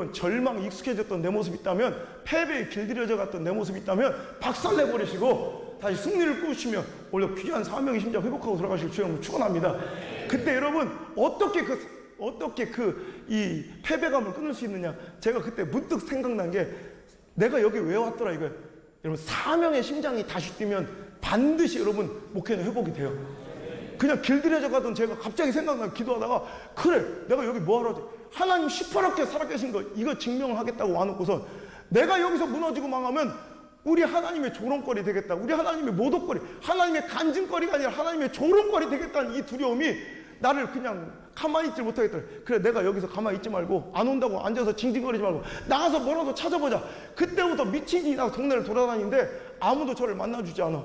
여러분 절망에 익숙해졌던 내 모습이 있다면, 패배에 길들여져 갔던 내 모습이 있다면 박살내버리시고 다시 승리를 꾸시며 오히려 귀한 사명의 심장 회복하고 돌아가시길 주여 축원합니다. 그때 여러분 어떻게 이 패배감을 끊을 수 있느냐? 제가 그때 문득 생각난 게, 내가 여기 왜 왔더라 이거예요. 여러분 사명의 심장이 다시 뛰면 반드시 여러분 목회는 회복이 돼요. 그냥 길들여져 가던 제가 갑자기 생각나 기도하다가, 그래 내가 여기 뭐하러 하지? 하나님 시퍼렇게 살아계신 거 이거 증명을 하겠다고 와놓고선 내가 여기서 무너지고 망하면 우리 하나님의 조롱거리 되겠다, 우리 하나님의 모독거리, 하나님의 간증거리가 아니라 하나님의 조롱거리 되겠다는 이 두려움이 나를 그냥 가만히 있지 못하겠더라. 그래 내가 여기서 가만히 있지 말고, 안 온다고 앉아서 징징거리지 말고 나가서 뭐라도 찾아보자. 그때부터 미친 듯이 나 동네를 돌아다니는데 아무도 저를 만나주지 않아.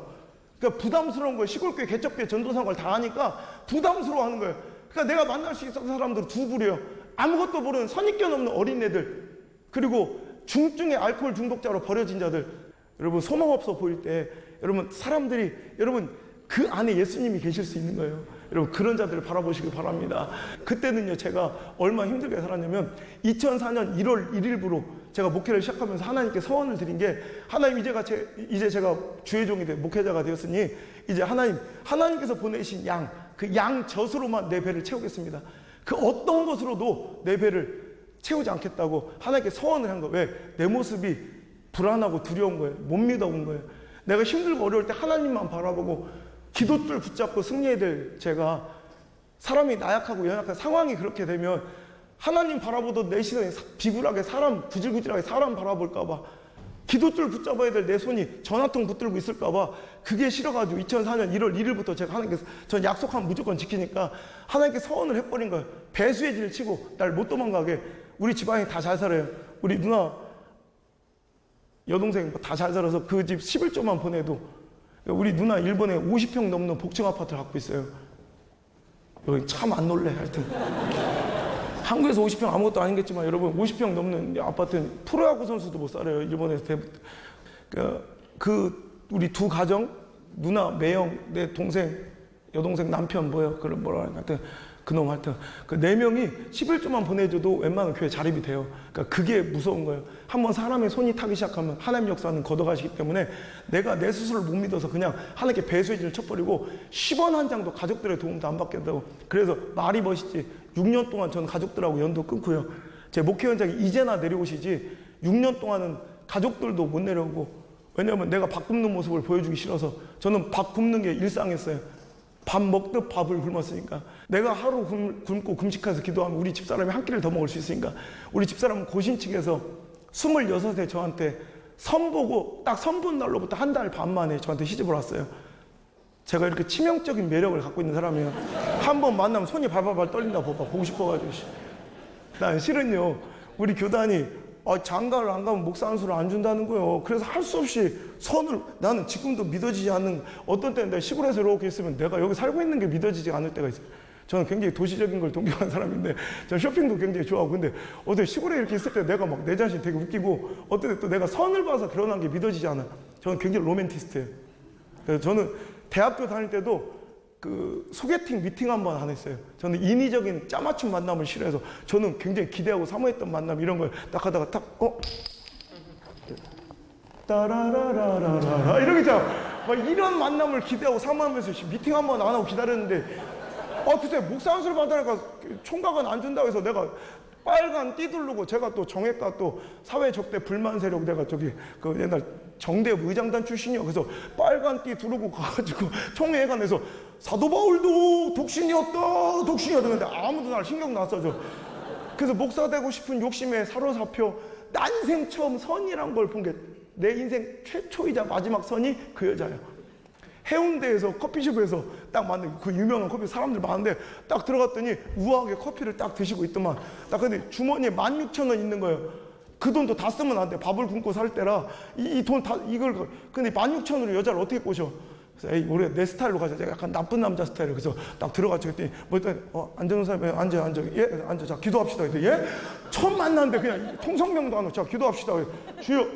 그러니까 부담스러운 거예요. 시골교회 개척교회 전도사걸 다 하니까 부담스러워하는 거예요. 그러니까 내가 만날 수 있었던 사람들은 두 부류예요. 아무것도 모르는 선입견 없는 어린애들, 그리고 중증의 알코올 중독자로 버려진 자들. 여러분 소망 없어 보일 때 여러분 사람들이 여러분 그 안에 예수님이 계실 수 있는 거예요. 여러분 그런 자들을 바라보시길 바랍니다. 그때는요 제가 얼마나 힘들게 살았냐면 2004년 1월 1일부로 제가 목회를 시작하면서 하나님께 서원을 드린 게, 하나님 이제 제가 주의 종이 돼 목회자가 되었으니 이제 하나님께서 보내신 그 양 젖으로만 내 배를 채우겠습니다. 그 어떤 것으로도 내 배를 채우지 않겠다고 하나님께 서원을 한 거예요. 왜? 내 모습이 불안하고 두려운 거예요. 못 믿어본 거예요. 내가 힘들고 어려울 때 하나님만 바라보고 기도줄 붙잡고 승리해야 될 제가, 사람이 나약하고 연약한 상황이 그렇게 되면 하나님 바라보도 내 시선이 비굴하게 구질구질하게 사람 바라볼까봐, 기도줄 붙잡아야 될 내 손이 전화통 붙들고 있을까봐 그게 싫어가지고 2004년 1월 1일부터 제가 하나님께서 전 약속하면 무조건 지키니까 하나님께 서원을 해버린 거예요. 배수의 진을 치고 날 못 도망가게. 우리 집안이 다 잘 살아요. 우리 누나 여동생 다 잘 살아서 그 집 11조만 보내도, 우리 누나 일본에 50평 넘는 복층 아파트를 갖고 있어요. 여기 참 안 놀래. 하여튼 한국에서 50평 아무것도 아니겠지만 여러분 50평 넘는 아파트는 프로야구 선수도 못 살아요. 일본에서 우리 두 가정, 누나 매형, 내 동생, 여동생 남편 뭐라 하여튼 그놈 하여튼 그 4명이 11조만 보내줘도 웬만한 교회 자립이 돼요. 그러니까 그게 무서운 거예요. 한번 사람의 손이 타기 시작하면 하나님 역사는 걷어가시기 때문에 내가 내 스스로를 못 믿어서 그냥 하나님께 배수의 진을 쳐버리고 10원 한 장도 가족들의 도움도 안 받겠다고. 그래서 말이 멋있지 6년 동안 저는 가족들하고 연도 끊고요. 제 목회 현장에 이제나 내려오시지 6년 동안은 가족들도 못 내려오고, 왜냐하면 내가 밥 굶는 모습을 보여주기 싫어서 저는 밥 굶는 게 일상이었어요. 밥 먹듯 밥을 굶었으니까. 내가 하루 굶고 금식해서 기도하면 우리 집사람이 한 끼를 더 먹을 수 있으니까. 우리 집사람은 고신측에서 26세 저한테 선보고 딱 선본 날로부터 한 달 반 만에 저한테 시집을 왔어요. 제가 이렇게 치명적인 매력을 갖고 있는 사람이에요. 한 번 만나면 손이 발발발 떨린다 보고 싶어가지고. 난 실은요 우리 교단이 장가를 안 가면 목사 안수를 안 준다는 거예요. 그래서 할 수 없이 나는 지금도 믿어지지 않는, 어떤 때는 내가 시골에서 이렇게 있으면 내가 여기 살고 있는 게 믿어지지 않을 때가 있어요. 저는 굉장히 도시적인 걸 동경하는 사람인데, 저는 쇼핑도 굉장히 좋아하고, 근데 어때 시골에 이렇게 있을 때 내가 막 내 자신 되게 웃기고, 어떨 때 또 내가 선을 봐서 결혼한 게 믿어지지 않아요. 저는 굉장히 로맨티스트예요. 그래서 저는 대학교 다닐 때도 그 소개팅 미팅 한 번 안 했어요. 저는 인위적인 짜맞춤 만남을 싫어해서 저는 굉장히 기대하고 사모했던 만남 이런 걸 딱 하다가 따라라라라라 이런 거 있잖아. 막 이런 만남을 기대하고 사모하면서 미팅 한 번 안 하고 기다렸는데, 글쎄 목사 안수를 받으니까 총각은 안 준다고 해서 내가 빨간 띠 두르고, 제가 또 정외과 또 사회적대 불만 세력, 내가 그 옛날 정대협 의장단 출신이요. 그래서 빨간 띠 두르고 가가지고 총회관에서 사도 바울도 독신이었다 근데 아무도 날 신경 안 써줘. 그래서 목사 되고 싶은 욕심에 사로잡혀 난생 처음 선이란 걸 본 게, 내 인생 최초이자 마지막 선이 그 여자예요. 해운대에서 커피숍에서 딱 만든 그 유명한 커피, 사람들 많은데 딱 들어갔더니 우아하게 커피를 딱 드시고 있더만. 딱 근데 주머니에 16,000원 있는 거예요. 그 돈도 다 쓰면 안 돼. 밥을 굶고 살 때라 이 돈 다 근데 16,000원으로 여자를 어떻게 꼬셔? 그래서 에이 우리가 내 스타일로 가자. 제가 약간 나쁜 남자 스타일로. 그래서 딱 들어갔죠. 그랬더니 앉는 사람이 앉아. 예, 앉아. 자 기도합시다. 그랬더니 예? 처음 만났는데 그냥 통성명도 안 하고 자 기도합시다. 주여.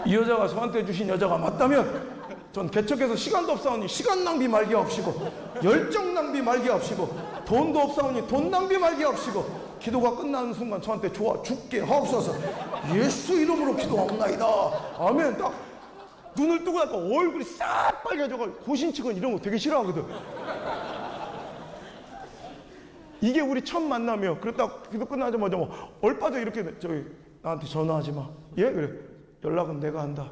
이 여자가 저한테 주신 여자가 맞다면 전 개척해서 시간도 없사오니 시간 낭비 말게 없이고, 열정 낭비 말게 없이고, 돈도 없사오니 돈 낭비 말게 없이고, 기도가 끝나는 순간 저한테 좋아 죽게 하옵소서, 예수 이름으로 기도합나이다, 아멘. 딱 눈을 뜨고 나니까 얼굴이 싹 빨개져가지고, 고신측은 이런 거 되게 싫어하거든. 이게 우리 첫 만남이에요. 그랬다 기도 끝나자마자 뭐 얼빠져 이렇게, 저기 나한테 전화하지 마. 예? 그래. 연락은 내가 한다.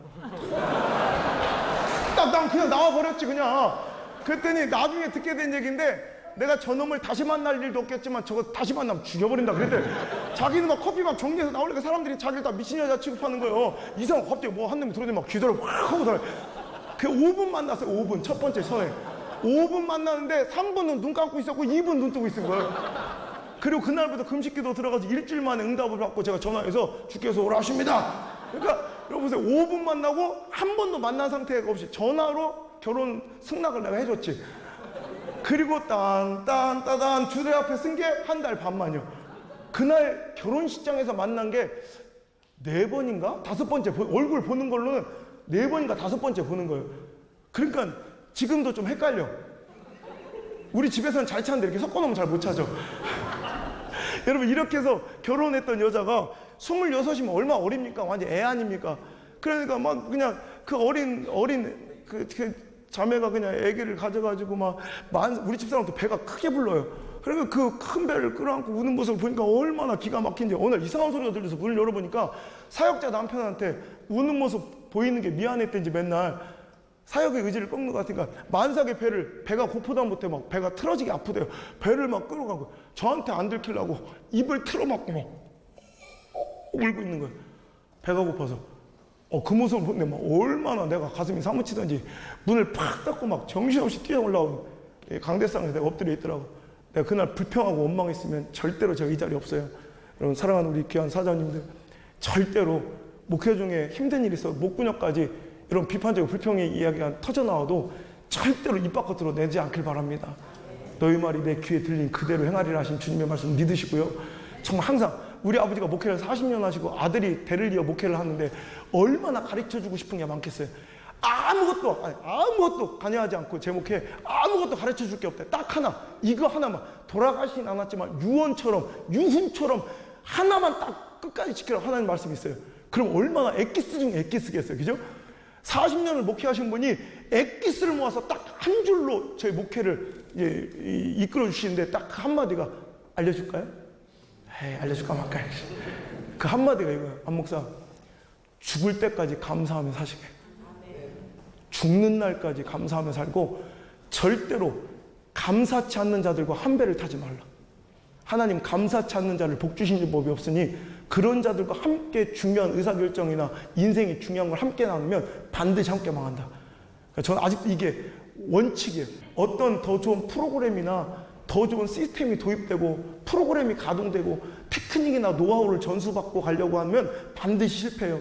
딱 난 그냥 나와버렸지 그냥. 그랬더니 나중에 듣게 된 얘기인데, 내가 저놈을 다시 만날 일도 없겠지만 저거 다시 만나면 죽여버린다 그랬대. 자기는 막 커피 막 정리해서 나오니까 사람들이 자기를 다 미친 여자 취급하는 거예요. 이 사람 갑자기 뭐 한 놈이 들어오더니 막 기도를 확 하고 살아요. 그 5분 만났어요. 5분. 첫 번째 선에 5분 만나는데 3분은 눈 감고 있었고 2분 눈 뜨고 있은 거예요. 그리고 그날부터 금식기도 들어가서 일주일 만에 응답을 받고 제가 전화해서 주께서 오라 하십니다. 그러니까 여러분 보세요. 5분 만나고 한 번도 만난 상태가 없이 전화로 결혼 승낙을 내가 해줬지. 그리고 딴딴따단 주례 앞에 쓴 게 한 달 반만이요. 그날 결혼식장에서 만난 게 4번인가? 5번째 얼굴 보는 걸로는 4번인가 5번째 보는 거예요. 그러니까 지금도 좀 헷갈려. 우리 집에서는 잘 찾는데 이렇게 섞어놓으면 잘 못 찾아. 여러분 이렇게 해서 결혼했던 여자가 26이면 얼마 어립니까? 완전 애 아닙니까? 그러니까 막 그냥 그 어린 그 자매가 그냥 아기를 가져가지고 막 우리 집사람도 배가 크게 불러요. 그러니까 그 큰 배를 끌어안고 우는 모습을 보니까 얼마나 기가 막힌지. 오늘 이상한 소리가 들려서 문을 열어보니까 사역자 남편한테 우는 모습 보이는 게 미안했던지 맨날 사역의 의지를 꺾는 것 같으니까 만삭의 배가 고프다 못해 막 배가 틀어지게 아프대요. 배를 막 끌어가고 저한테 안 들키려고 입을 틀어막고 막 울고 있는 거예요. 배가 고파서. 그 모습을 보는데 막 얼마나 내가 가슴이 사무치던지 문을 팍 닫고 막 정신없이 뛰어 올라온 강대상에서 내가 엎드려 있더라고. 내가 그날 불평하고 원망했으면 절대로 제가 이 자리에 없어요. 여러분 사랑하는 우리 귀한 사장님들, 절대로 목회 중에 힘든 일이 있어 목구녕까지 이런 비판적인 불평의 이야기가 터져나와도 절대로 입 밖으로 내지 않길 바랍니다. 너희 말이 내 귀에 들린 그대로 행하리라 하신 주님의 말씀 믿으시고요. 정말 항상 우리 아버지가 목회를 40년 하시고 아들이 대를 이어 목회를 하는데 얼마나 가르쳐주고 싶은 게 많겠어요. 아무것도 관여하지 않고 제 목회 아무것도 가르쳐줄 게 없대. 딱 하나, 이거 하나만. 돌아가시진 않았지만 유훈처럼 하나만 딱 끝까지 지키라고 하나님 말씀이 있어요. 그럼 얼마나 엑기스 중에 엑기스겠어요. 그죠? 40년을 목회하신 분이 엑기스를 모아서 딱 한 줄로 저희 목회를 이끌어 주시는데 딱 그 한마디가 알려줄까요? 알려줄까 말까. 그 한마디가 이거예요. 안 목사, 죽을 때까지 감사하며 사시게. 죽는 날까지 감사하며 살고 절대로 감사치 않는 자들과 한 배를 타지 말라. 하나님 감사치 않는 자를 복 주신 법이 없으니 그런 자들과 함께 중요한 의사결정이나 인생이 중요한 걸 함께 나누면 반드시 함께 망한다. 그러니까 저는 아직도 이게 원칙이에요. 어떤 더 좋은 프로그램이나 더 좋은 시스템이 도입되고 프로그램이 가동되고 테크닉이나 노하우를 전수받고 가려고 하면 반드시 실패해요.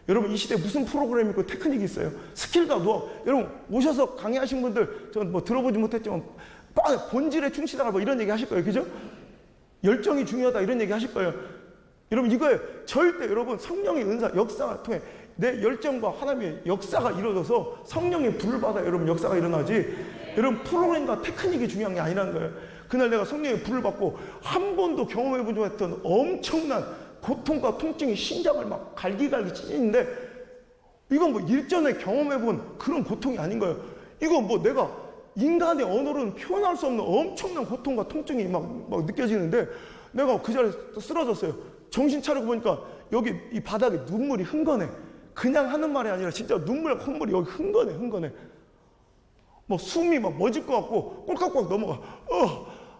여러분 이 시대에 무슨 프로그램이 있고 테크닉이 있어요? 스킬과 노하우. 여러분 오셔서 강의하신 분들 전 뭐 들어보지 못했지만 본질에 충실하라 뭐 이런 얘기 하실 거예요. 그죠? 열정이 중요하다 이런 얘기 하실 거예요. 여러분 이거예요. 절대 여러분 성령의 은사 역사를 통해 내 열정과 하나님의 역사가 이루어져서 성령의 불을 받아 여러분 역사가 일어나지, 여러분 프로그램과 테크닉이 중요한 게 아니라는 거예요. 그날 내가 성령의 불을 받고 한 번도 경험해보지 못했던 엄청난 고통과 통증이 심장을 막 갈기갈기 찢는데 이건 뭐 일전에 경험해본 그런 고통이 아닌 거예요. 이건 뭐 내가 인간의 언어로는 표현할 수 없는 엄청난 고통과 통증이 막 느껴지는데 내가 그 자리에서 쓰러졌어요. 정신 차리고 보니까 여기 이 바닥에 눈물이 흥건해. 그냥 하는 말이 아니라 진짜 눈물 콧물이 여기 흥건해. 뭐 숨이 막 멎을 것 같고 꼴깍꼴깍 넘어가.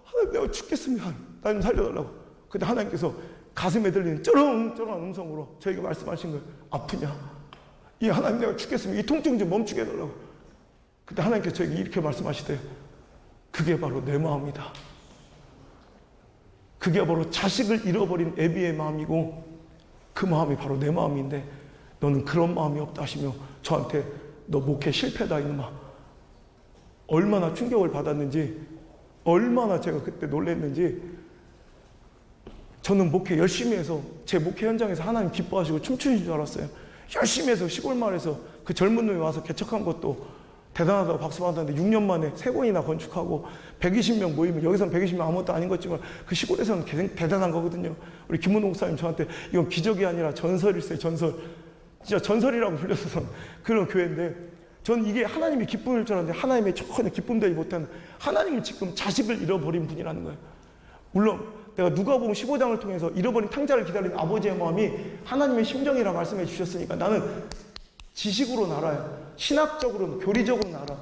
하나님 내가 죽겠습니다. 나 좀 살려달라고. 그때 하나님께서 가슴에 들리는 쩌렁쩌렁한 음성으로 저에게 말씀하신 거예요. 아프냐? 이 하나님 내가 죽겠습니다. 이 통증 좀 멈추게 해달라고. 그때 하나님께서 저에게 이렇게 말씀하시대요. 그게 바로 내 마음이다. 그게 바로 자식을 잃어버린 애비의 마음이고 그 마음이 바로 내 마음인데 너는 그런 마음이 없다 하시며 저한테 너 목회 실패다 이놈아. 얼마나 충격을 받았는지, 얼마나 제가 그때 놀랐는지. 저는 목회 열심히 해서 제 목회 현장에서 하나님 기뻐하시고 춤추신 줄 알았어요. 열심히 해서 시골 마을에서 그 젊은 놈이 와서 개척한 것도 대단하다고 박수 받았는데 6년 만에 3번이나 건축하고 120명 모이면, 여기서는 120명 아무것도 아닌 거지만 그 시골에서는 대단한 거거든요. 우리 김문호 목사님 저한테 이건 기적이 아니라 전설일세, 전설. 진짜 전설이라고 불렸던 그런 교회인데, 전 이게 하나님이 기쁨일 줄 알았는데 하나님의 전혀 기쁨되지 못하는, 하나님은 지금 자식을 잃어버린 분이라는 거예요. 물론 내가 누가복음 15장을 통해서 잃어버린 탕자를 기다리는 아버지의 마음이 하나님의 심정이라 말씀해 주셨으니까 나는 지식으로는 알아요. 신학적으로는, 교리적으로는 알아.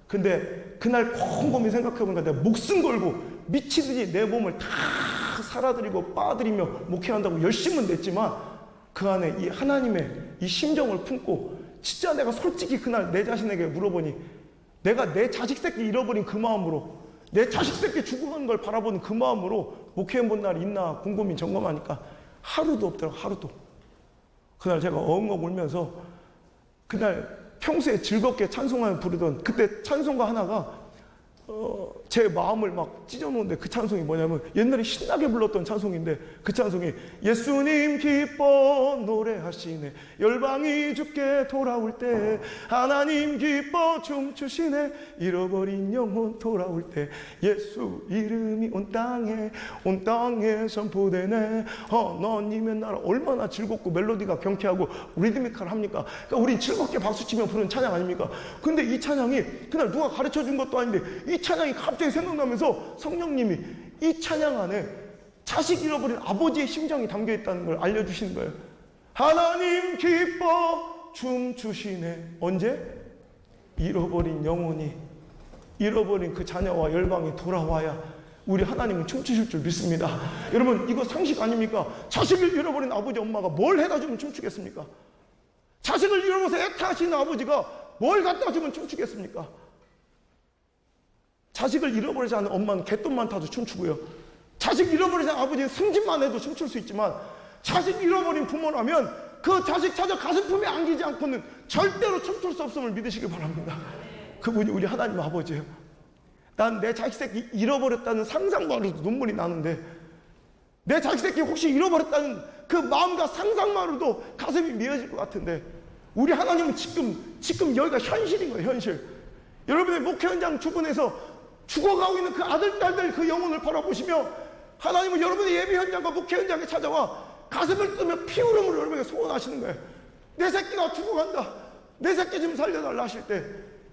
근데 그날 곰곰이 생각해보니까 내가 목숨 걸고 미치듯이 내 몸을 다 살아드리고 빠드리며 목회한다고 열심은 냈지만 그 안에 이 하나님의 이 심정을 품고, 진짜 내가 솔직히 그날 내 자신에게 물어보니, 내가 내 자식 새끼 잃어버린 그 마음으로, 내 자식 새끼 죽어가는 걸 바라보는 그 마음으로 목회해본 날이 있나 곰곰이 점검하니까 하루도 없더라고, 하루도. 그날 제가 엉엉 울면서, 그날 평소에 즐겁게 찬송하며 부르던 그때 찬송가 하나가 제 마음을 막 찢어놓는데, 그 찬송이 뭐냐면 옛날에 신나게 불렀던 찬송인데, 그 찬송이 예수님 기뻐 노래하시네, 열방이 주께 돌아올 때, 하나님 기뻐 춤추시네, 잃어버린 영혼 돌아올 때, 예수 이름이 온 땅에 선포되네, 하나님의 나라. 얼마나 즐겁고 멜로디가 경쾌하고 리드미컬합니까? 그러니까 우린 즐겁게 박수치며 부르는 찬양 아닙니까? 근데 이 찬양이 그날 누가 가르쳐준 것도 아닌데 이 찬양이 갑자기 생각나면서 성령님이 이 찬양 안에 자식 잃어버린 아버지의 심정이 담겨있다는 걸 알려주시는 거예요. 하나님 기뻐 춤추시네. 언제? 잃어버린 영혼이, 잃어버린 그 자녀와 열방이 돌아와야 우리 하나님은 춤추실 줄 믿습니다. 여러분, 이거 상식 아닙니까? 자식을 잃어버린 아버지 엄마가 뭘 해다 주면 춤추겠습니까? 자식을 잃어버려서 애타하시는 아버지가 뭘 갖다 주면 춤추겠습니까? 자식을 잃어버리지 않은 엄마는 개똥만 타도 춤추고요. 자식 잃어버리지 않은 아버지는 승진만 해도 춤출 수 있지만, 자식 잃어버린 부모라면 그 자식 찾아 가슴품에 안기지 않고는 절대로 춤출 수 없음을 믿으시길 바랍니다. 그분이 우리 하나님 아버지예요. 난 내 자식 새끼 잃어버렸다는 상상만으로도 눈물이 나는데, 내 자식 새끼 혹시 잃어버렸다는 그 마음과 상상만으로도 가슴이 미어질 것 같은데, 우리 하나님은 지금 여기가 현실인 거예요, 현실. 여러분의 목회 현장 주변에서 죽어가고 있는 그 아들, 딸들 그 영혼을 바라보시며, 하나님은 여러분의 예배 현장과 목회 현장에 찾아와 가슴을 뜨며 피 흐름으로 여러분에게 소원하시는 거예요. 내 새끼가 죽어간다, 내 새끼 좀 살려달라 하실 때,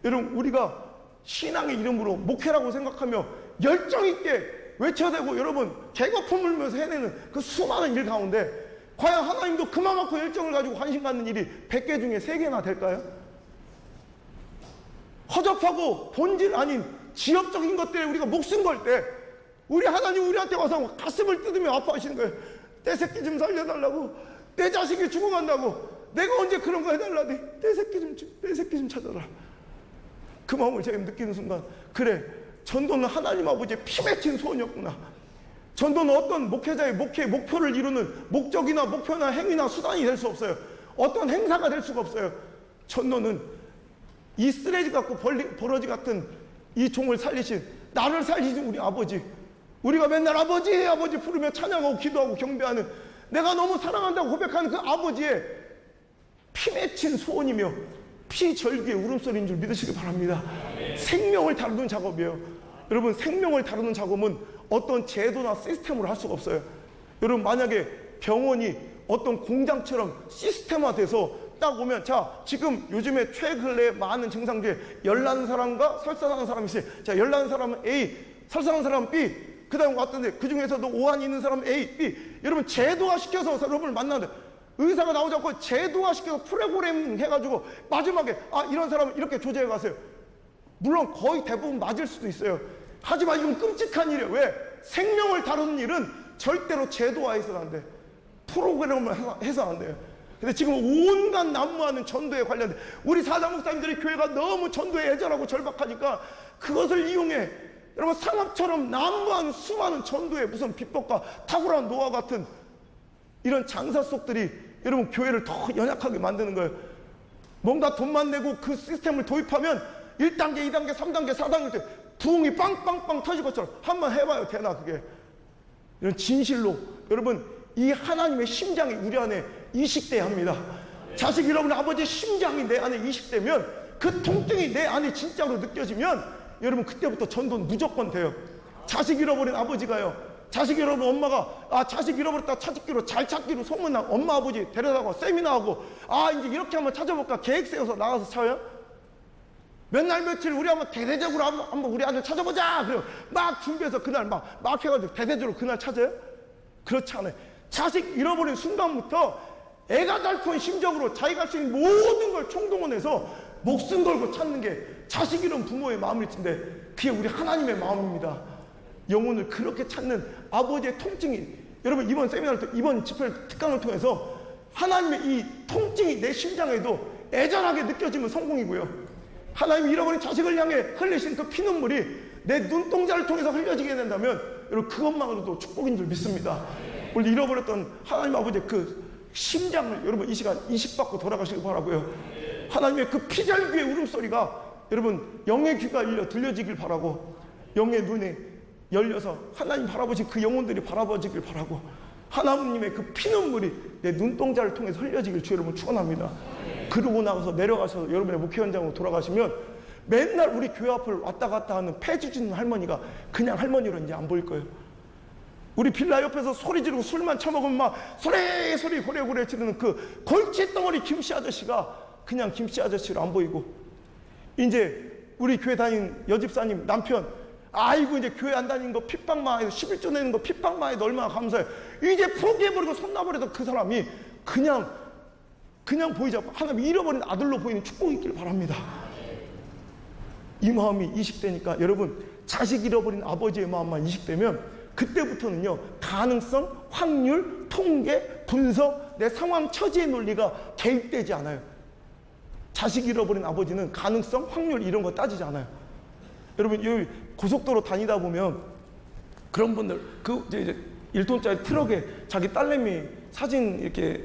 여러분, 우리가 신앙의 이름으로 목회라고 생각하며 열정 있게 외쳐대고 여러분 개거 품으면서 해내는 그 수많은 일 가운데, 과연 하나님도 그만큼 열정을 가지고 관심 갖는 일이 100개 중에 3개나 될까요? 허접하고 본질 아닌 지엽적인 것들에 우리가 목숨 걸 때, 우리 하나님 우리한테 와서 가슴을 뜯으며 아파하시는 거예요. 내 새끼 좀 살려달라고, 내 자식이 죽어간다고, 내가 언제 그런 거 해달라니, 내 새끼 좀 찾아라. 그 마음을 제가 느끼는 순간, 그래, 전도는 하나님 아버지의 피 맺힌 소원이었구나. 전도는 어떤 목회자의 목표를 이루는 목적이나 목표나 행위나 수단이 될 수 없어요. 어떤 행사가 될 수가 없어요. 전도는 이 쓰레기 같고 버러지 같은 이 종을 살리신, 나를 살리신 우리 아버지, 우리가 맨날 아버지 아버지 부르며 찬양하고 기도하고 경배하는, 내가 너무 사랑한다고 고백하는 그 아버지의 피 맺힌 소원이며 피절기의 울음소리인 줄 믿으시기 바랍니다. 생명을 다루는 작업이에요. 여러분, 생명을 다루는 작업은 어떤 제도나 시스템으로 할 수가 없어요. 여러분, 만약에 병원이 어떤 공장처럼 시스템화돼서 딱 오면, 자, 지금 요즘에 최근에 많은 증상 중에 열나는 사람과 설사하는 사람이 있어요. 자, 열나는 사람은 A, 설사하는 사람은 B, 그 다음 왔던데 그 중에서도 오한이 있는 사람은 A, B. 여러분, 제도화시켜서 여러분을 만나는데, 의사가 나오지 않고 제도화시켜서 프로그램 해가지고 마지막에 이런 사람은 이렇게 조제해 가세요. 물론 거의 대부분 맞을 수도 있어요. 하지만 이건 끔찍한 일이에요. 왜? 생명을 다루는 일은 절대로 제도화해서는 안 돼. 프로그램을 해서 안 돼요. 근데 지금 온갖 난무하는 전도에 관련된, 우리 사장 목사님들이 교회가 너무 전도에 애절하고 절박하니까 그것을 이용해 여러분 상업처럼 난무하는 수많은 전도의 무슨 비법과 탁월한 노하 같은 이런 장사 속들이 여러분 교회를 더 연약하게 만드는 거예요. 뭔가 돈만 내고 그 시스템을 도입하면 1단계, 2단계, 3단계, 4단계 때 부흥이 빵빵빵 터질 것처럼 한번 해봐요. 되나 그게? 이런 진실로 여러분, 이 하나님의 심장이 우리 안에 이식돼야 합니다. 자식 여러분 아버지의 심장이 내 안에 이식되면 그 통증이 내 안에 진짜로 느껴지면 여러분 그때부터 전도는 무조건 돼요. 자식 잃어버린 아버지가요, 자식 잃어버린 엄마가 자식 잃어버렸다 찾기로 잘 찾기로 소문난 엄마 아버지 데려다가 세미나하고 이제 이렇게 한번 찾아볼까 계획 세워서 나가서 찾아요. 몇 날 며칠 우리 한번 대대적으로 한번 우리 아들 찾아보자. 그래요. 막 준비해서 그날 막 해가지고 대대적으로 그날 찾아요? 그렇지 않아요. 자식 잃어버린 순간부터 애가 닳던 심정으로 자기가 할 수 있는 모든 걸 총동원해서 목숨 걸고 찾는 게 자식 잃은 부모의 마음일 텐데 그게 우리 하나님의 마음입니다. 영혼을 그렇게 찾는 아버지의 통증이, 여러분 이번 세미나를 이번 집회 특강을 통해서 하나님의 이 통증이 내 심장에도 애절하게 느껴지면 성공이고요. 하나님이 잃어버린 자식을 향해 흘리신 그 피눈물이 내 눈동자를 통해서 흘려지게 된다면 여러분 그것만으로도 축복인 줄 믿습니다. 우리 잃어버렸던 하나님 아버지의 그 심장을 여러분 이 시간 이식받고 돌아가시길 바라고요. 하나님의 그 피절귀의 울음소리가 여러분 영의 귀가 열려 들려지길 바라고, 영의 눈이 열려서 하나님 바라보신 그 영혼들이 바라보지길 바라고, 하나님의 그 피눈물이 내 눈동자를 통해서 흘려지길 주 여러분 축원합니다. 그러고 나가서 내려가셔서 여러분의 목회 현장으로 돌아가시면 맨날 우리 교회 앞을 왔다 갔다 하는 폐지 주는 할머니가 그냥 할머니로 이제 안 보일 거예요. 우리 빌라 옆에서 소리 지르고 술만 처먹으면 막 소리 고래고래 지르는 그 골칫덩어리 김씨 아저씨가 그냥 김씨 아저씨로 안 보이고, 이제 우리 교회 다닌 여집사님 남편 아이고 이제 교회 안 다니는 거 핍박만 해서 11조 내는 거 핍박만 해도 얼마나 감사해. 이제 포기해버리고 손 놔버려도 그 사람이 그냥 보이지 않고 하나님 잃어버린 아들로 보이는 축복이 있길 바랍니다. 이 마음이 이식되니까 여러분 자식 잃어버린 아버지의 마음만 이식되면 그때부터는요 가능성, 확률, 통계, 분석, 내 상황, 처지의 논리가 개입되지 않아요. 자식 잃어버린 아버지는 가능성, 확률 이런 거 따지지 않아요. 여러분 여기 고속도로 다니다 보면 그런 분들 그 이제 1톤짜리 트럭에 자기 딸내미 사진 이렇게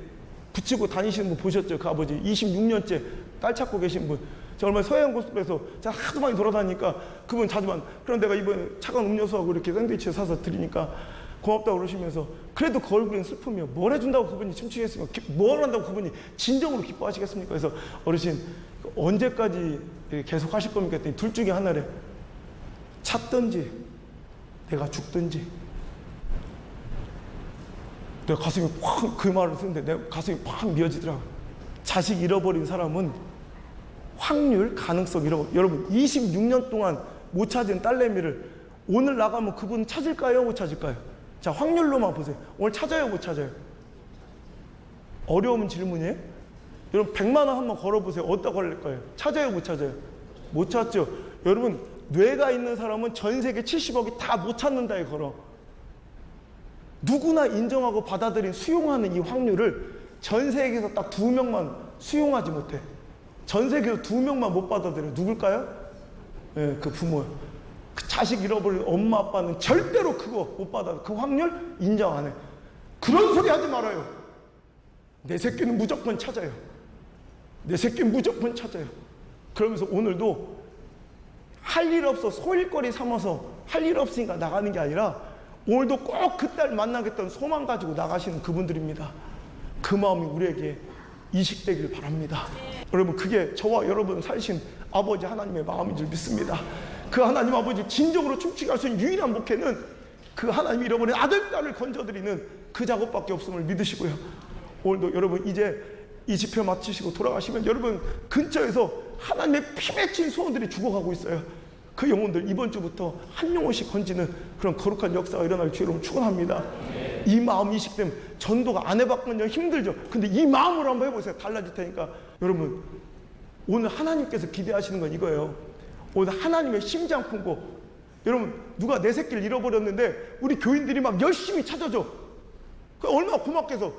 붙이고 다니시는 분 보셨죠? 그 아버지 26년째 딸 찾고 계신 분. 제가 얼마 서해안고속도로에서 제가 하도 많이 돌아다니니까 그분 자주만, 그럼 내가 이번에 차가운 음료수하고 이렇게 샌드위치 사서 드리니까 고맙다고 그러시면서 그래도 그 얼굴엔 슬픔이요. 뭘 해준다고 그분이 춤추겠습니까? 뭘 한다고 그분이 진정으로 기뻐하시겠습니까? 그래서 어르신 언제까지 계속 하실 겁니까? 했더니 둘 중에 하나래. 찾든지 내가 죽든지. 내가 가슴이 확 그 말을 쓰는데 내 가슴이 확 미어지더라고요. 자식 잃어버린 사람은 확률, 가능성 잃어버려. 여러분 26년 동안 못 찾은 딸내미를 오늘 나가면 그분 찾을까요? 못 찾을까요? 자, 확률로만 보세요. 오늘 찾아요? 못 찾아요? 어려운 질문이에요? 여러분 100만 원 한번 걸어보세요. 어디다 걸릴 거예요? 찾아요? 못 찾아요? 못 찾죠. 여러분 뇌가 있는 사람은 전 세계 70억이 다 못 찾는다에 걸어. 누구나 인정하고 받아들인 수용하는 이 확률을 전 세계에서 딱 2명만 수용하지 못해. 전 세계에서 2명만 못 받아들여. 누굴까요? 예, 그 부모요. 그 자식 잃어버린 엄마 아빠는 절대로 그거 못 받아. 그 확률 인정 안 해. 그런 소리 하지 말아요. 내 새끼는 무조건 찾아요. 내 새끼는 무조건 찾아요. 그러면서 오늘도 할 일 없어 소일거리 삼아서 할 일 없으니까 나가는 게 아니라 오늘도 꼭 그 딸 만나겠다는 소망 가지고 나가시는 그분들입니다. 그 마음이 우리에게 이식되길 바랍니다. 여러분 그게 저와 여러분 살신 아버지 하나님의 마음인 줄 믿습니다. 그 하나님 아버지 진정으로 춤추게 할 수 있는 유일한 목회는 그 하나님이 잃어버린 아들, 딸을 건져드리는 그 작업밖에 없음을 믿으시고요. 오늘도 여러분 이제 이 집회 마치시고 돌아가시면 여러분 근처에서 하나님의 피 맺힌 소원들이 죽어가고 있어요. 그 영혼들 이번 주부터 한 영혼씩 건지는 그런 거룩한 역사가 일어날 주 여러분 축원합니다. 이 마음 이식되면 전도가 안 해봤거든요. 힘들죠. 근데 이 마음으로 한번 해보세요. 달라질 테니까. 여러분 오늘 하나님께서 기대하시는 건 이거예요. 오늘 하나님의 심장 품고, 여러분 누가 내 새끼를 잃어버렸는데 우리 교인들이 막 열심히 찾아줘. 그 얼마나 고맙겠어.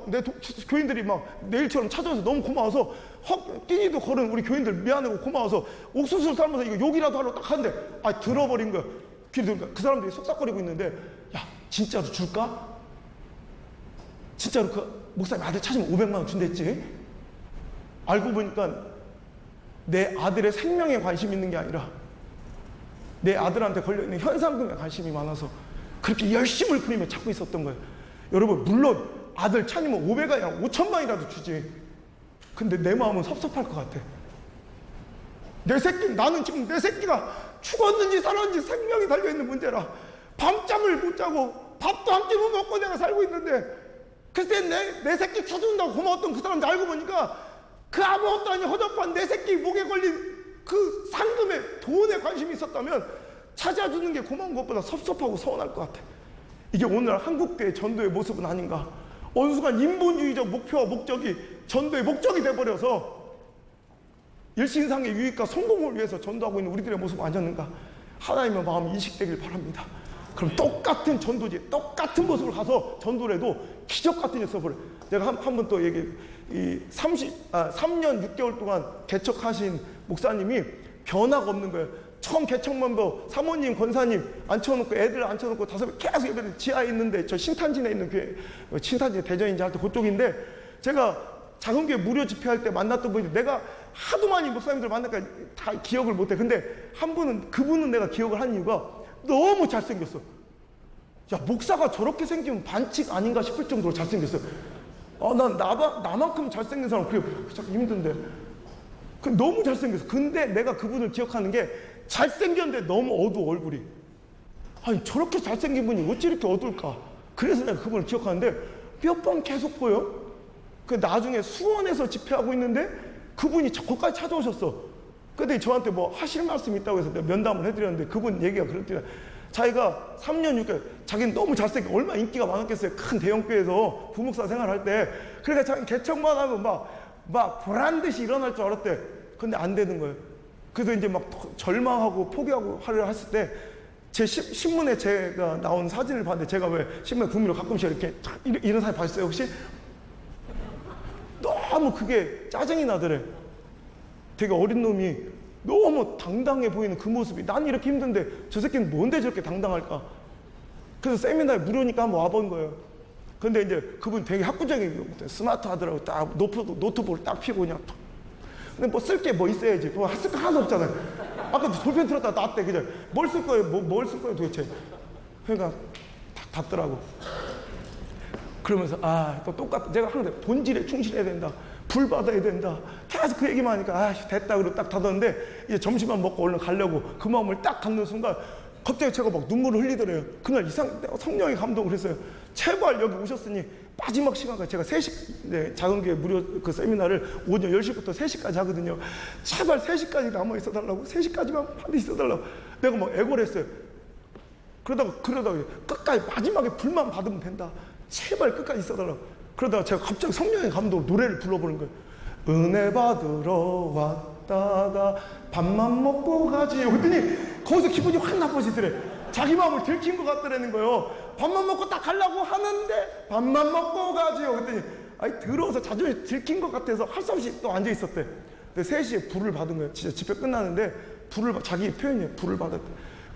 내 교인들이 막 내일처럼 찾아서 너무 고마워서 끼니도 걸은 우리 교인들 미안하고 고마워서 옥수수를 삶아서 이거 욕이라도 하려고 딱 하는데 들어버린 거야. 귀를 들으니까 그 사람들이 속삭거리고 있는데, 야 진짜로 줄까? 진짜로 그 목사님 아들 찾으면 500만 원 준댔지? 알고 보니까 내 아들의 생명에 관심이 있는 게 아니라 내 아들한테 걸려있는 현상금에 관심이 많아서 그렇게 열심을 부리며 찾고 있었던 거예요. 여러분 물론 아들 찾으면 500이 아니라 5천만이라도 주지. 근데 내 마음은 섭섭할 것 같아. 나는 지금 내 새끼가 죽었는지 살았는지 생명이 달려있는 문제라 밤잠을 못 자고 밥도 한 끼 못 먹고 내가 살고 있는데, 그때 내 새끼 찾아준다고 고마웠던 그 사람들 알고 보니까 그 아무것도 아닌 허접한 내 새끼 목에 걸린 그 상금에 돈에 관심이 있었다면 찾아주는 게 고마운 것보다 섭섭하고 서운할 것 같아. 이게 오늘 한국교회 전도의 모습은 아닌가. 어느 순간 인본주의적 목표와 목적이 전도의 목적이 돼버려서 일신상의 유익과 성공을 위해서 전도하고 있는 우리들의 모습은 아니었는가. 하나님의 마음이 인식되길 바랍니다. 그럼 똑같은 전도지, 똑같은 모습을 가서 전도를 해도 기적 같은 일 써버려. 내가 한 번 또 얘기해. 3년 6개월 동안 개척하신 목사님이 변화가 없는 거예요. 처음 개척 멤버 사모님, 권사님 앉혀놓고 애들 앉혀놓고 5명 계속 예배를 지하에 있는데, 저 신탄진에 있는 교회, 신탄진 대전인지 할 때 그쪽인데, 제가 작은 교회 무료 집회할 때 만났던 분이, 내가 하도 많이 목사님들 만나니까 다 기억을 못해. 근데 그분은 내가 기억을 한 이유가 너무 잘생겼어. 야, 목사가 저렇게 생기면 반칙 아닌가 싶을 정도로 잘생겼어. 난 나만큼 잘생긴 사람 그게 찾기 힘든데. 너무 잘생겼어. 근데 내가 그분을 기억하는 게 잘생겼는데 너무 어두워, 얼굴이. 아니, 저렇게 잘생긴 분이 어찌 이렇게 어두울까. 그래서 내가 그분을 기억하는데 몇 번 계속 보여. 나중에 수원에서 집회하고 있는데 그분이 거기까지 찾아오셨어. 근데 저한테 뭐 하실 말씀 있다고 해서 내가 면담을 해드렸는데, 그분 얘기가 그렇더라. 자기가 3년 6개월, 자기는 너무 잘생겨, 얼마나 인기가 많았겠어요. 큰 대형교회에서 부목사 생활할 때. 그러니까 자기 개척만 하면 막 보란듯이 일어날 줄 알았대. 근데 안 되는 거예요. 그래서 이제 막 절망하고 포기하고 하려 했을 때, 제 신문에 제가 나온 사진을 봤는데, 제가 왜 신문에 구미로 가끔씩 이렇게 이런 사진 봤어요 혹시? 너무 그게 짜증이 나더래. 되게 어린 놈이 너무 당당해 보이는 그 모습이, 난 이렇게 힘든데 저 새끼는 뭔데 저렇게 당당할까. 그래서 세미나에 무료니까 한번 와본 거예요. 근데 이제 그분 되게 학구적인, 스마트 하더라고. 딱 노트북을 딱 피고 그냥. 근데 뭐 쓸 게 뭐 있어야지. 그거 쓸 거 하나도 없잖아요. 아까도 볼펜 틀었다 놨대. 그냥 뭘 쓸 거예요? 뭘 쓸 거예요 도대체? 그러니까 딱 닫더라고. 그러면서 또 똑같다. 제가 항상 본질에 충실해야 된다. 불 받아야 된다. 계속 그 얘기만 하니까 됐다. 그러고 딱 닫았는데, 이제 점심만 먹고 얼른 가려고 그 마음을 딱 갖는 순간 갑자기 제가 막 눈물을 흘리더래요. 그날 성령의 감동을 했어요. 제발 여기 오셨으니 마지막 시간까지, 제가 3시, 작은 교회 무료 그 세미나를 오전 10시부터 3시까지 하거든요. 제발 3시까지 남아 있어달라고, 3시까지만 반드시 있어달라고. 내가 막 애고를 했어요. 그러다가 끝까지 마지막에 불만 받으면 된다. 제발 끝까지 있어달라고. 그러다가 제가 갑자기 성령의 감동으로 노래를 불러보는 거예요. 은혜 받으러 왔다가 밥만 먹고 가지요. 그랬더니 거기서 기분이 확 나빠지더래. 자기 마음을 들킨 것 같더라는 거예요. 밥만 먹고 딱 가려고 하는데 밥만 먹고 가지요. 그랬더니 들어서 자존심 들킨 것 같아서 할 수 없이 또 앉아 있었대. 근데 3시에 불을 받은 거예요. 진짜 집회 끝나는데 자기 표현이에요. 불을 받았대.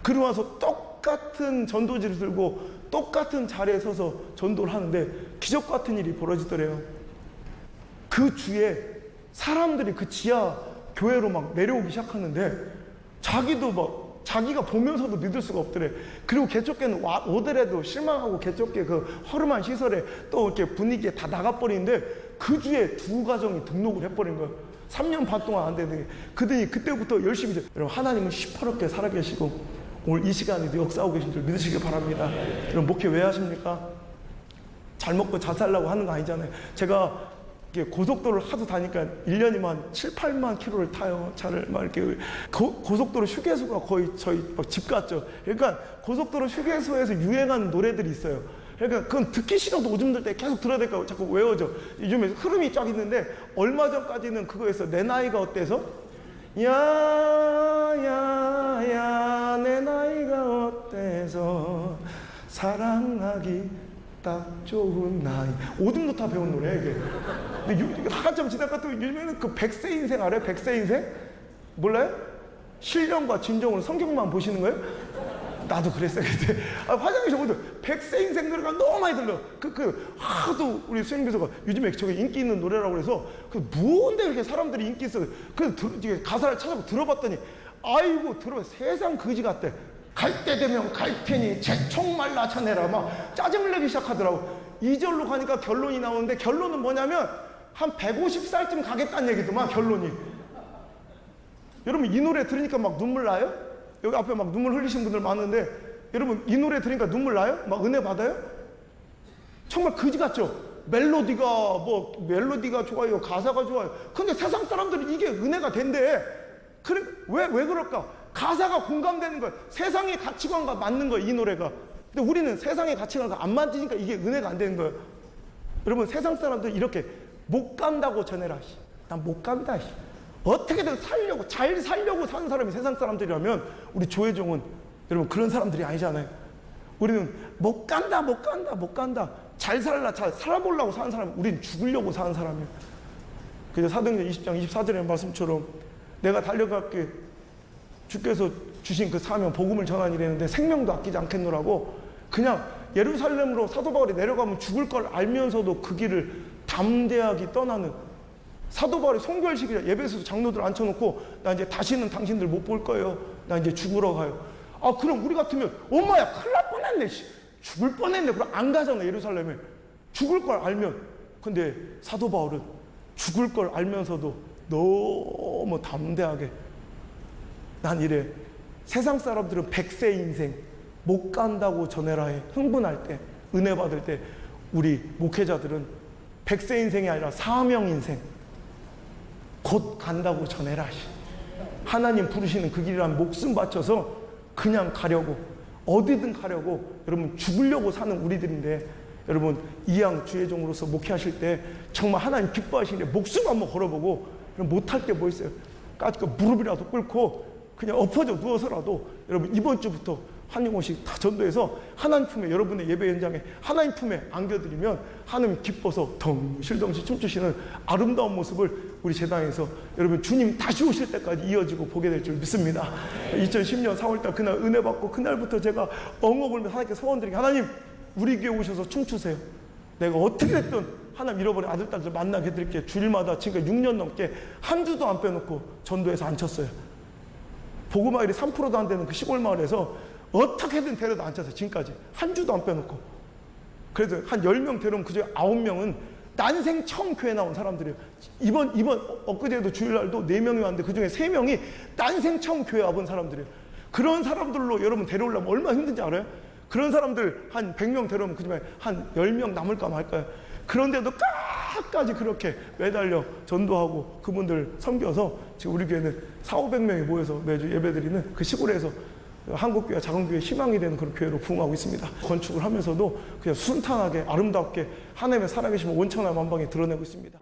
그러고 와서 똑같은 전도지를 들고 똑같은 자리에 서서 전도를 하는데 기적 같은 일이 벌어지더래요. 그 주에 사람들이 그 지하 교회로 막 내려오기 시작하는데, 자기가 보면서도 믿을 수가 없더래. 그리고 개척교회는 오더라도 실망하고 개척교회 그 허름한 시설에 또 이렇게 분위기에 다 나가버리는데, 그 주에 2가정이 등록을 해버린 거예요. 3년 반 동안 안 되는 게. 그더니 그때부터 열심히 여러분, 하나님은 시퍼렇게 살아계시고 오늘 이 시간에도 역사하고 계신 줄 믿으시길 바랍니다. 여러분, 목회 왜 하십니까? 잘 먹고 잘 살려고 하는 거 아니잖아요. 제가 고속도로를 하도 다니까 1년이면 7, 8만 킬로를 타요. 차를 막 이렇게. 고속도로 휴게소가 거의 저희 집 같죠. 그러니까 고속도로 휴게소에서 유행하는 노래들이 있어요. 그러니까 그건 듣기 싫어도 오줌 들 때 계속 들어야 될까 자꾸 외워져. 요즘에 흐름이 쫙 있는데, 얼마 전까지는 그거에서 내 나이가 어때서? 야야야 내 나이가 어때서 사랑하기 딱 좋은 나이. 오줌도 다 배운 노래 이게. 근데 한참 지나가 또 요즘에는 그 100세 인생 알아요? 100세 인생? 몰라요? 신령과 진정으로 성경만 보시는 거예요? 나도 그랬어요 그때. 화장실 오면 100세 인생 노래가 너무 많이 들려. 하도 우리 수행비서가 요즘에 저게 인기 있는 노래라고 그래서 뭔데 이렇게 사람들이 인기 있어. 그래서 가사를 찾아보고 들어봤더니, 들어봐, 세상 거지 같대. 갈 때 되면 갈 테니 재촉말 나타내라 막 짜증을 내기 시작하더라고. 2절로 가니까 결론이 나오는데, 결론은 뭐냐면 한 150살쯤 가겠다는 얘기더만 결론이. 여러분 이 노래 들으니까 막 눈물 나요? 여기 앞에 막 눈물 흘리신 분들 많은데 여러분 이 노래 들으니까 눈물 나요? 막 은혜 받아요? 정말 그지 같죠? 멜로디가 좋아요, 가사가 좋아요. 근데 세상 사람들은 이게 은혜가 된대. 그래, 왜 그럴까? 가사가 공감되는 거예요. 세상의 가치관과 맞는 거예요, 이 노래가. 근데 우리는 세상의 가치관과 안 맞으니까 이게 은혜가 안 되는 거예요. 여러분 세상 사람들 이렇게 못 간다고 전해라. 난 못 간다. 어떻게든 살려고, 잘 살려고 사는 사람이 세상 사람들이라면 우리 조혜종은 여러분 그런 사람들이 아니잖아요. 우리는 못 간다. 잘 살아보려고 사는 사람, 우린 죽으려고 사는 사람이에요. 그래서 사도행전 20장 24절의 말씀처럼 내가 달려갈게 주께서 주신 그 사명, 복음을 전하니 이랬는데 생명도 아끼지 않겠노라고 그냥 예루살렘으로 사도 바울이 내려가면 죽을 걸 알면서도 그 길을 담대하게 떠나는 사도 바울이 송별식이라 예배소에서 장로들 앉혀놓고 나 이제 다시는 당신들 못 볼 거예요. 나 이제 죽으러 가요. 아 그럼 우리 같으면 엄마야 큰일 날 뻔했네. 죽을 뻔했네. 그럼 안 가잖아 예루살렘에. 죽을 걸 알면. 근데 사도 바울은 죽을 걸 알면서도 너무 담대하게 난 이래. 세상 사람들은 100세 인생 못 간다고 전해라 해. 흥분할 때, 은혜 받을 때 우리 목회자들은 100세 인생이 아니라 사명 인생 곧 간다고 전해라. 하나님 부르시는 그 길이란 목숨 바쳐서 그냥 가려고, 어디든 가려고, 여러분 죽으려고 사는 우리들인데, 여러분 이양 주의종으로서 목회하실 때 정말 하나님 기뻐하시는데 목숨 한번 걸어보고 못할 게 뭐 있어요? 까짓거 무릎이라도 꿇고 그냥 엎어져 누워서라도 여러분 이번 주부터 한 영혼씩 다 전도해서 하나님 품에, 여러분의 예배 현장에 하나님 품에 안겨드리면 하나님 기뻐서 덩실덩실 춤추시는 아름다운 모습을 우리 제당에서 여러분 주님 다시 오실 때까지 이어지고 보게 될 줄 믿습니다. 2010년 4월달 그날 은혜 받고 그날부터 제가 엉엉울며 하나님께 소원드리게, 하나님 우리 교회 오셔서 춤추세요. 내가 어떻게 됐든 하나님 잃어버린 아들, 딸들 만나게 해드릴게요. 주일마다 지금까지 6년 넘게 한 주도 안 빼놓고 전도해서 앉혔어요. 보고마을이 3%도 안 되는 그 시골 마을에서 어떻게든 데려다 앉혔어요. 지금까지 한 주도 안 빼놓고. 그래서 한 10명 데려오면 그중에 9명은 난생 처음 교회 나온 사람들이에요. 이번 엊그제도 주일날도 4명이 왔는데 그중에 3명이 난생 처음 교회 와본 사람들이에요. 그런 사람들로 여러분 데려오려면 얼마나 힘든지 알아요? 그런 사람들 한 100명 데려오면 그중에 한 10명 남을까 말까요? 그런데도 끝까지 그렇게 매달려 전도하고 그분들 섬겨서 지금 우리 교회는 400~500명이 모여서 매주 예배드리는 그 시골에서 한국교회, 작은교회 희망이 되는 그런 교회로 부흥하고 있습니다. 건축을 하면서도 그냥 순탄하게 아름답게 하나님의 살아계심을 온천한 만방에 드러내고 있습니다.